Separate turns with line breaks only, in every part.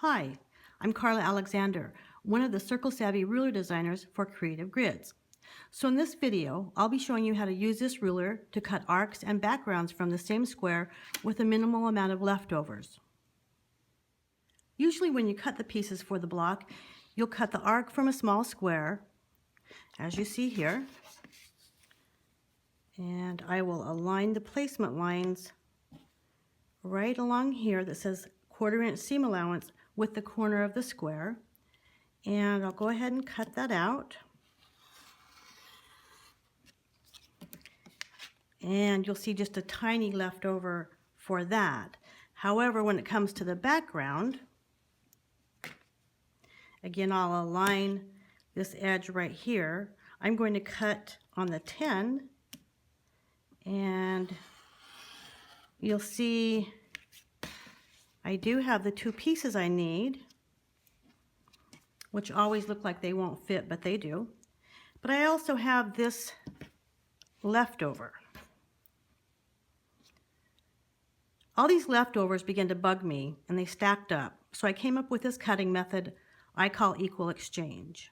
Hi, I'm Carla Alexander, one of the Circle Savvy ruler designers for Creative Grids. So in this video, I'll be showing you how to use this ruler to cut arcs and backgrounds from the same square with a minimal amount of leftovers. Usually when you cut the pieces for the block, you'll cut the arc from a small square, as you see here, and I will align the placement lines right along here that says 1/4 inch seam allowance with the corner of the square, and I'll go ahead and cut that out. And you'll see just a tiny leftover for that. However, when it comes to the background, again, I'll align this edge right here. I'm going to cut on the 10, and you'll see I do have the 2 pieces I need, which always look like they won't fit, but they do. But I also have this leftover. All these leftovers began to bug me, and they stacked up. So I came up with this cutting method I call equal exchange.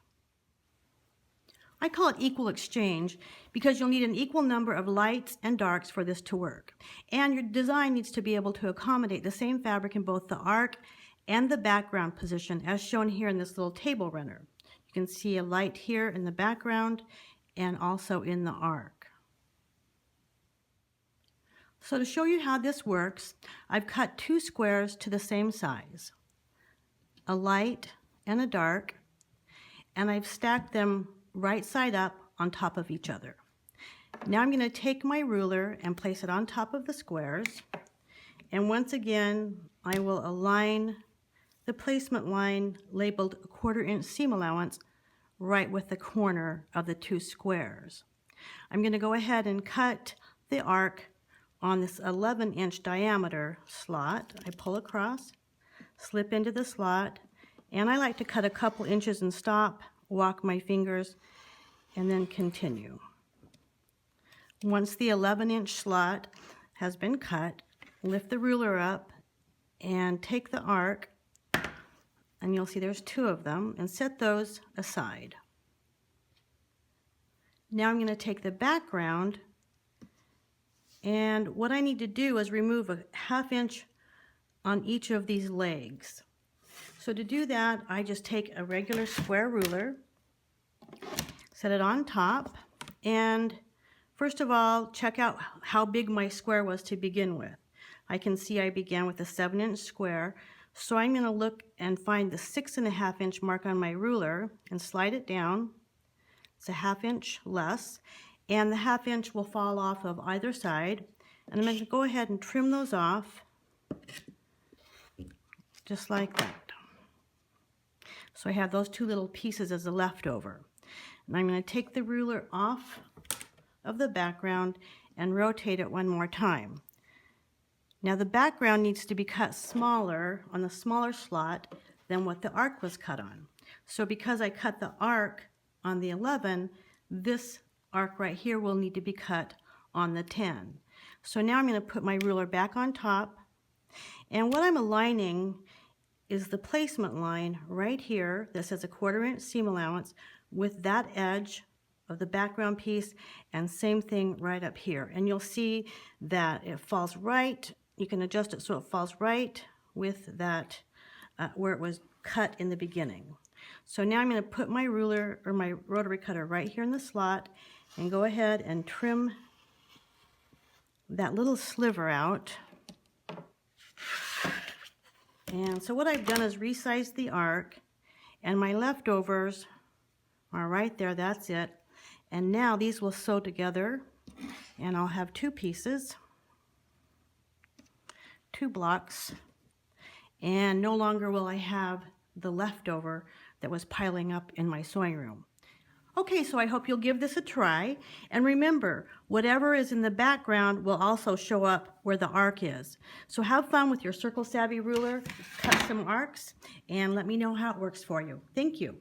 I call it equal exchange because you'll need an equal number of lights and darks for this to work. And your design needs to be able to accommodate the same fabric in both the arc and the background position, as shown here in this little table runner. You can see a light here in the background and also in the arc. So to show you how this works, I've cut 2 squares to the same size, a light and a dark, and I've stacked them right side up on top of each other. Now I'm going to take my ruler and place it on top of the squares, and once again I will align the placement line labeled 1/4 inch seam allowance right with the corner of the 2 squares. I'm going to go ahead and cut the arc on this 11-inch diameter slot. I pull across, slip into the slot, and I like to cut a couple inches and stop, walk my fingers, and then continue. Once the 11-inch slot has been cut, lift the ruler up and take the arc, and you'll see there's 2 of them, and set those aside. Now I'm going to take the background, and what I need to do is remove a 1/2 inch on each of these legs. So to do that, I just take a regular square ruler, set it on top, and first of all, check out how big my square was to begin with. I can see I began with a 7-inch square, so I'm going to look and find the 6.5 inch mark on my ruler and slide it down. It's a 1/2 inch less, and the 1/2 inch will fall off of either side, and I'm going to go ahead and trim those off just like that. So I have those 2 little pieces as a leftover. And I'm going to take the ruler off of the background and rotate it one more time. Now the background needs to be cut smaller on the smaller slot than what the arc was cut on. So because I cut the arc on the 11, this arc right here will need to be cut on the 10. So now I'm going to put my ruler back on top, and what I'm aligning is the placement line right here that says a 1/4 inch seam allowance with that edge of the background piece, and same thing right up here. And you'll see that it falls right. You can adjust it so it falls right with that where it was cut in the beginning. So now I'm going to put my ruler or my rotary cutter right here in the slot and go ahead and trim that little sliver out. And so what I've done is resize the arc, and my leftovers are right there. That's it. And now these will sew together, and I'll have 2 pieces, 2 blocks, and no longer will I have the leftover that was piling up in my sewing room. Okay, so I hope you'll give this a try, and remember, whatever is in the background will also show up where the arc is. So have fun with your Circle Savvy ruler, cut some arcs, and let me know how it works for you. Thank you.